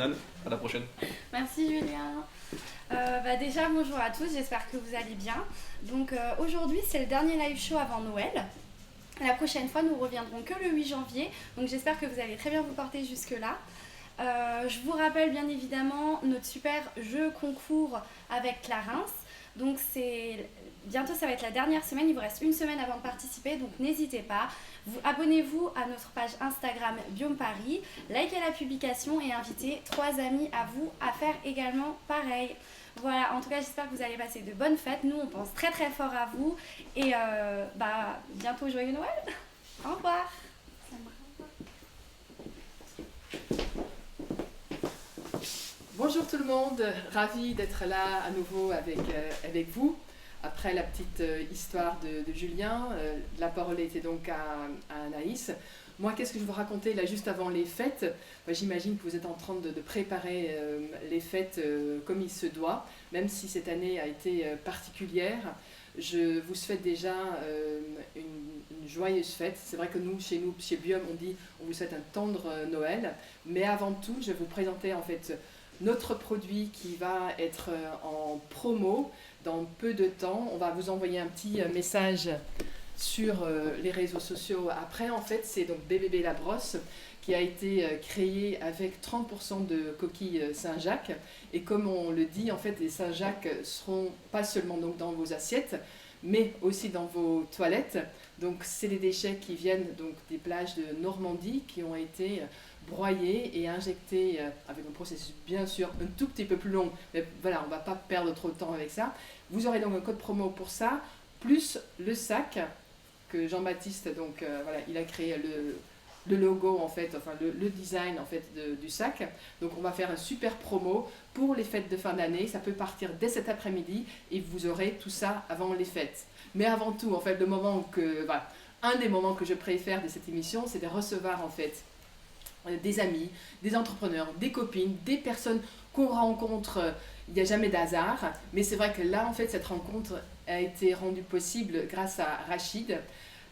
À la prochaine. Merci Julien. Déjà bonjour à tous, j'espère que vous allez bien. Donc aujourd'hui c'est le dernier live show avant Noël. La prochaine fois nous reviendrons que le 8 janvier, donc j'espère que vous allez très bien vous porter jusque là. Je vous rappelle bien évidemment notre super jeu concours avec Clarins. Donc bientôt ça va être la dernière semaine, il vous reste une semaine avant de participer, donc n'hésitez pas. Abonnez-vous à notre page Instagram Biome Paris, likez la publication et invitez 3 amis à vous à faire également pareil. Voilà, en tout cas j'espère que vous allez passer de bonnes fêtes, nous on pense très très fort à vous et bientôt joyeux Noël. Au revoir. Bonjour tout le monde, ravi d'être là à nouveau avec vous. Après la petite histoire de Julien, la parole était donc à Anaïs. Moi, qu'est-ce que je vous racontais là juste avant les fêtes? J'imagine que vous êtes en train de préparer les fêtes comme il se doit, même si cette année a été particulière. Je vous souhaite déjà une joyeuse fête. C'est vrai que chez Biome, on vous souhaite un tendre Noël. Mais avant tout, je vais vous présenter en fait notre produit qui va être en promo dans peu de temps. On va vous envoyer un petit message sur les réseaux sociaux. Après, en fait, c'est donc BBB La Brosse qui a été créé avec 30% de coquilles Saint-Jacques. Et comme on le dit, en fait, les Saint-Jacques seront pas seulement donc dans vos assiettes, mais aussi dans vos toilettes. Donc, c'est des déchets qui viennent donc des plages de Normandie qui ont été broyés et injectés avec un processus bien sûr un tout petit peu plus long, mais voilà, on ne va pas perdre trop de temps avec ça. Vous aurez donc un code promo pour ça, plus le sac que Jean-Baptiste, donc voilà, il a créé le logo en fait, enfin le design en fait du sac. Donc on va faire un super promo pour les fêtes de fin d'année, ça peut partir dès cet après-midi et vous aurez tout ça avant les fêtes. Mais avant tout, en fait, un des moments que je préfère de cette émission, c'est de recevoir en fait des amis, des entrepreneurs, des copines, des personnes qu'on rencontre. Il n'y a jamais d'hasard, mais c'est vrai que là, en fait, cette rencontre a été rendue possible grâce à Rachid.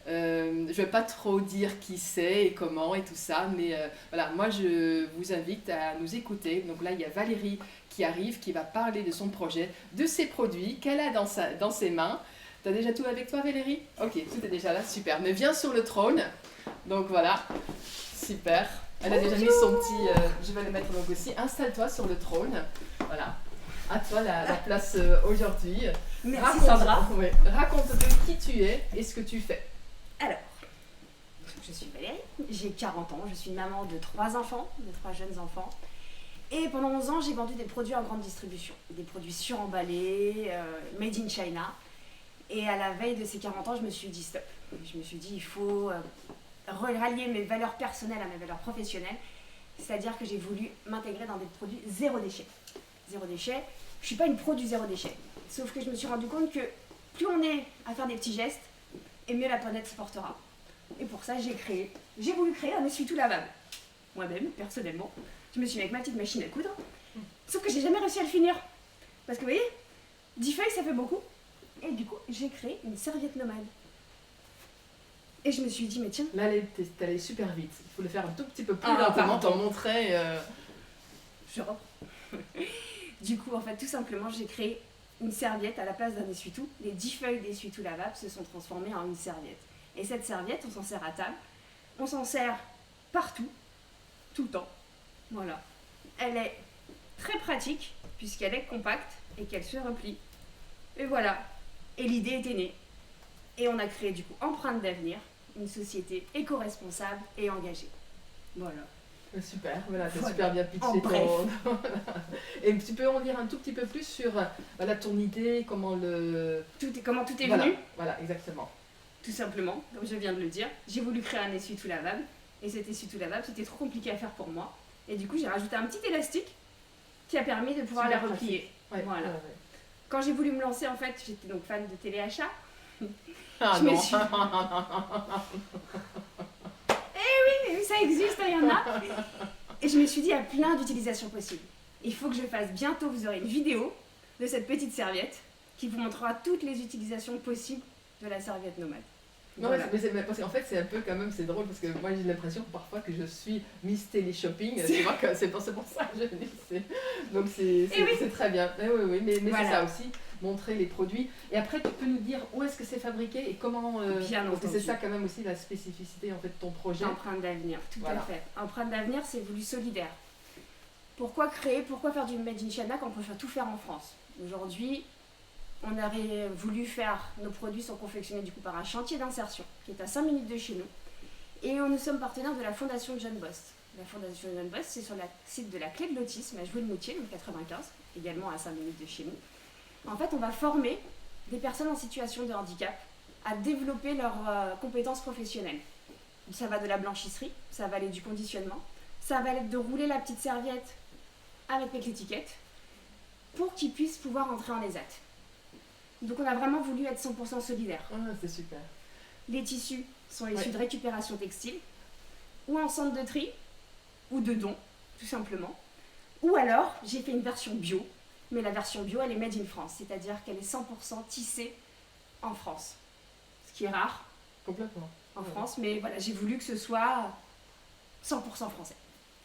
Je ne vais pas trop dire qui c'est et comment et tout ça, mais voilà, moi je vous invite à nous écouter. Donc là, il y a Valérie qui arrive, qui va parler de son projet, de ses produits qu'elle a dans ses mains. Tu as déjà tout avec toi, Valérie? Ok, tout est déjà là, super. Mais viens sur le trône. Donc voilà, super. Elle a déjà mis son petit... je vais le mettre donc aussi. Installe-toi sur le trône. Voilà. À toi la place aujourd'hui. Merci Sandra. Ouais, raconte-nous qui tu es et ce que tu fais. Alors, je suis Valérie, j'ai 40 ans, je suis maman de 3 enfants, de 3 jeunes enfants. Et pendant 11 ans, j'ai vendu des produits en grande distribution. Des produits suremballés, made in China. Et à la veille de ces 40 ans, je me suis dit stop. Je me suis dit il faut rallier mes valeurs personnelles à mes valeurs professionnelles. C'est-à-dire que j'ai voulu m'intégrer dans des produits zéro déchet. Zéro déchet, je ne suis pas une pro du zéro déchet. Sauf que je me suis rendu compte que plus on est à faire des petits gestes, et mieux la planète se portera. Et pour ça, j'ai voulu créer un essuie-tout lavable. Moi-même, personnellement, je me suis mis avec ma petite machine à coudre. Sauf que j'ai jamais réussi à le finir. Parce que vous voyez, 10 feuilles, ça fait beaucoup. Et du coup, j'ai créé une serviette nomade. Et je me suis dit, mais tiens... Là, t'es allée super vite. Il faut le faire un tout petit peu plus lentement, t'en montrer... Genre... Du coup, en fait, tout simplement, j'ai créé une serviette à la place d'un essuie-tout. Les 10 feuilles d'essuie-tout lavable se sont transformées en une serviette. Et cette serviette, on s'en sert à table, on s'en sert partout, tout le temps. Voilà. Elle est très pratique, puisqu'elle est compacte et qu'elle se replie. Et voilà. Et l'idée était née. Et on a créé du coup Empreinte d'avenir, une société éco-responsable et engagée. Voilà. Super, voilà, t'as super bien pitché ton... Et tu peux en dire un tout petit peu plus sur ton idée, comment tout est venu? Voilà, exactement. Tout simplement, comme je viens de le dire, j'ai voulu créer un essuie-tout lavable. Et cet essuie-tout lavable, c'était trop compliqué à faire pour moi. Et du coup, j'ai rajouté un petit élastique qui a permis de pouvoir la replier. Ouais, voilà. Ouais. Quand j'ai voulu me lancer, en fait, j'étais donc fan de téléachat. Ah je non. me suis... Oui, ça existe, il y en a. Et je me suis dit, il y a plein d'utilisations possibles. Il faut que je fasse bientôt, vous aurez une vidéo de cette petite serviette qui vous montrera toutes les utilisations possibles de la serviette nomade. Non, Voilà. mais parce qu'en fait, c'est un peu quand même, c'est drôle parce que moi j'ai l'impression parfois que je suis Miss Télé-Shopping. Tu vois que c'est pour ça que je dis. Donc c'est très bien. Oui, mais Voilà. c'est ça aussi, montrer les produits. Et après, tu peux nous dire où est-ce que c'est fabriqué et comment. Bien parce que entendu. c'est ça quand même aussi la spécificité en fait de ton projet. Empreinte d'avenir, tout Voilà. à fait. Empreinte d'avenir, c'est voulu solidaire. Pourquoi créer, pourquoi faire du Made in China quand on peut tout faire en France? Aujourd'hui, on aurait voulu faire, nos produits sont confectionnés du coup par un chantier d'insertion qui est à 5 minutes de chez nous. Et nous sommes partenaires de la Fondation John Bost. La Fondation John Bost, c'est sur le site de la Clé de l'Autisme à Jouy-le-Moutier, donc 95, également à 5 minutes de chez nous. En fait, on va former des personnes en situation de handicap à développer leurs compétences professionnelles. Ça va de la blanchisserie, ça va aller du conditionnement, ça va aller de rouler la petite serviette avec l'étiquette pour qu'ils puissent pouvoir entrer en ESAT. Donc on a vraiment voulu être 100% solidaire. Ah, c'est super. Les tissus sont issus de récupération textile, ou en centre de tri, ou de don, tout simplement. Ou alors, j'ai fait une version bio, mais la version bio, elle est made in France, c'est-à-dire qu'elle est 100% tissée en France. Ce qui est rare Complètement. en France, mais voilà, j'ai voulu que ce soit 100% français,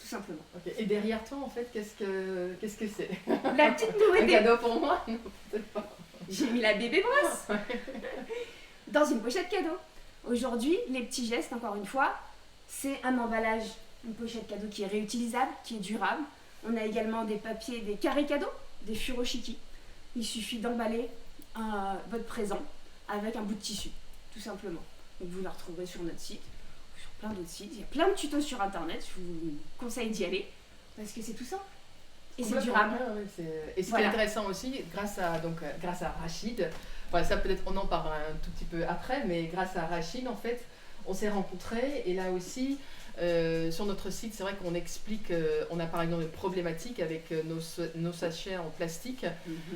tout simplement. Ok. Et derrière toi, en fait, qu'est-ce que c'est? La petite Un nouveauté, cadeau pour moi? Non, peut-être pas. j'ai mis la bébé brosse dans une pochette cadeau. Aujourd'hui, les petits gestes, encore une fois, c'est un emballage, une pochette cadeau qui est réutilisable, qui est durable. On a également des papiers, des carrés cadeaux, des furoshiki. Il suffit d'emballer votre présent avec un bout de tissu, tout simplement. Donc vous le retrouverez sur notre site, sur plein d'autres sites. Il y a plein de tutos sur internet, je vous conseille d'y aller, parce que c'est tout simple. Et c'est durable. Et ce qui est intéressant aussi, grâce à Rachid, voilà, ça peut-être on en parle un tout petit peu après, mais grâce à Rachid, en fait, on s'est rencontrés et là aussi, sur notre site, c'est vrai qu'on explique, on a par exemple une problématique avec nos sachets en plastique,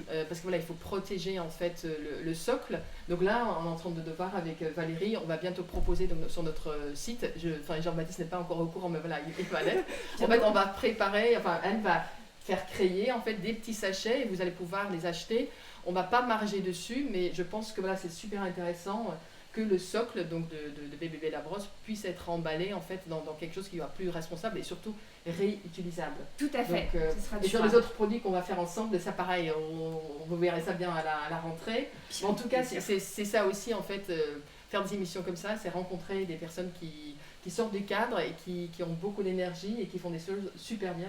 parce que voilà, il faut protéger en fait le socle. Donc là, on est en train de voir avec Valérie, on va bientôt proposer donc, sur notre site, Jean-Baptiste n'est pas encore au courant, mais voilà, il va l'être. En fait, on va préparer, enfin, elle va faire créer en fait des petits sachets et vous allez pouvoir les acheter. On va pas marger dessus, mais je pense que voilà, c'est super intéressant que le socle donc de BBB La Brosse puisse être emballé en fait dans quelque chose qui va plus responsable et surtout réutilisable. Tout à fait. Donc, Ce sera et sur durable. les autres produits qu'on va faire ensemble, ça pareil, vous verrez ça bien à la rentrée. En tout cas, c'est ça aussi en fait, faire des émissions comme ça, c'est rencontrer des personnes qui sortent du cadre et qui ont beaucoup d'énergie et qui font des choses super bien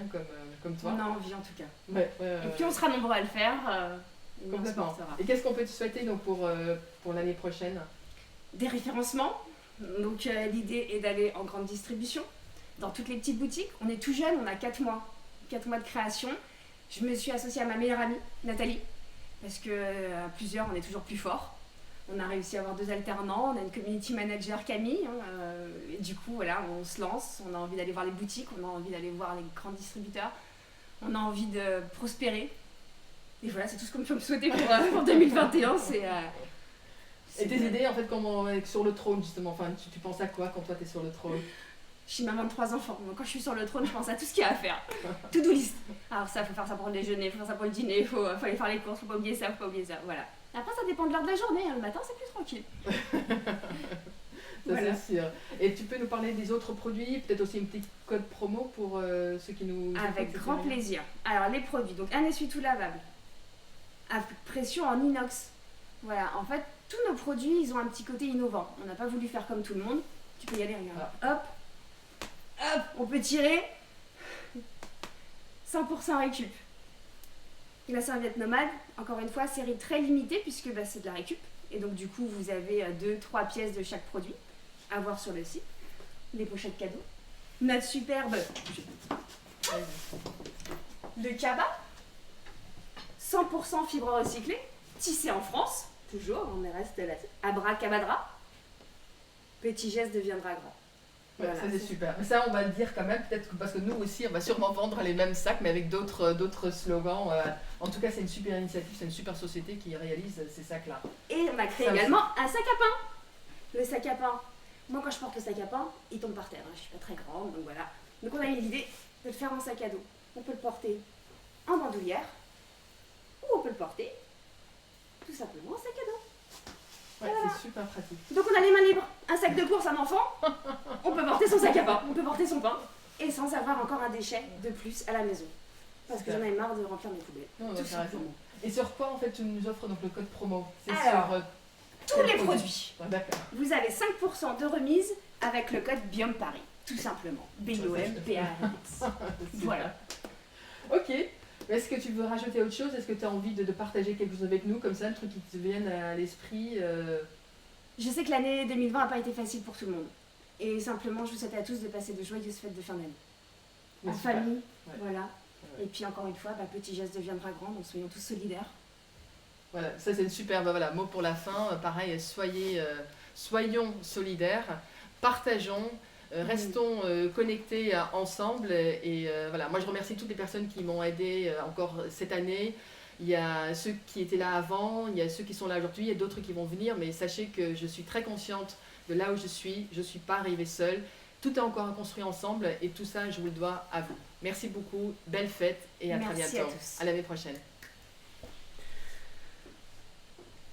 comme toi. On a envie en tout cas. Ouais, Et puis on sera nombreux à le faire. Et on se complètement. portera. Et qu'est-ce qu'on peut te souhaiter donc pour l'année prochaine? Des référencements. Donc l'idée est d'aller en grande distribution, dans toutes les petites boutiques. On est tout jeune, on a 4 mois. 4 mois de création. Je me suis associée à ma meilleure amie, Nathalie, parce que à plusieurs, on est toujours plus fort. On a réussi à avoir 2 alternants, on a une community manager Camille, et du coup voilà, on se lance, on a envie d'aller voir les boutiques, on a envie d'aller voir les grands distributeurs, on a envie de prospérer. Et voilà, c'est tout ce qu'on peut me souhaiter pour 2021, Et tes idées, en fait, comment sur le trône, justement, enfin, tu penses à quoi quand toi, tu es sur le trône? Je suis maman de 3 enfants, donc quand je suis sur le trône, je pense à tout ce qu'il y a à faire. To-do list. Alors ça, faut faire ça pour le déjeuner, faut faire ça pour le dîner, faut aller faire les courses, faut pas oublier ça, voilà. Après, ça dépend de l'heure de la journée, hein. Le matin, c'est plus tranquille. Ça, voilà. C'est sûr. Et tu peux nous parler des autres produits, peut-être aussi une petite code promo pour ceux qui nous... Avec grand plaisir. Alors, les produits, donc un essuie-tout lavable, à pression en inox. Voilà, en fait, tous nos produits, ils ont un petit côté innovant. On n'a pas voulu faire comme tout le monde. Tu peux y aller, regarde. Hop, hop, on peut tirer. 100% récup. Et la serviette nomade, encore une fois, série très limitée puisque c'est de la récup. Et donc du coup, vous avez 2-3 pièces de chaque produit à voir sur le site. Les pochettes cadeaux. Notre superbe de Kaba. 100% fibre recyclée, tissé en France. Toujours, on reste là-dessus. Abracabadra. Petit geste deviendra grand. Ouais, voilà, ça c'est super. Mais ça, on va le dire quand même, peut-être parce que nous aussi, on va sûrement vendre les mêmes sacs, mais avec d'autres slogans. En tout cas, c'est une super initiative, c'est une super société qui réalise ces sacs-là. Et on a créé également un sac à pain. Le sac à pain. Moi, quand je porte le sac à pain, il tombe par terre. Je suis pas très grande, donc voilà. Donc on a eu l'idée de le faire en sac à dos. On peut le porter en bandoulière, ou on peut le porter tout simplement en sac à dos. Ouais, c'est super pratique. Donc on a les mains libres, un sac de course, un enfant, on peut porter son sac à pain, on peut porter son pain, et sans avoir encore un déchet de plus à la maison. Parce que j'en ai marre de remplir mes poubelles. Non, tout bah, t'as raison. simplement. Et sur quoi en fait tu nous offres donc le code promo? C'est Alors, sur Tous quel les produit? produits. Ah, d'accord. Vous avez 5% de remise avec le code BIOM-PARIS, tout simplement. BIOM-PARIS. Voilà. Ok. Est-ce que tu veux rajouter autre chose? Est-ce que tu as envie de partager quelque chose avec nous, comme ça, un truc qui te vienne à l'esprit Je sais que l'année 2020 n'a pas été facile pour tout le monde. Et simplement, je vous souhaite à tous de passer de joyeuses fêtes de fin d'année. En Super. famille, Ouais. voilà. Ouais. Et puis encore une fois, petit geste deviendra grand, donc soyons tous solidaires. Voilà, ça c'est une super voilà, mot pour la fin. Pareil, soyons solidaires, partageons, restons connectés ensemble. Et voilà, moi je remercie toutes les personnes qui m'ont aidé encore cette année. Il y a ceux qui étaient là avant, il y a ceux qui sont là aujourd'hui, il y a d'autres qui vont venir. Mais sachez que je suis très consciente de là où je ne suis pas arrivée seule. Tout est encore à construire ensemble et tout ça, je vous le dois à vous. Merci beaucoup, belle fête et à très Merci bientôt. à tous. À l'année prochaine.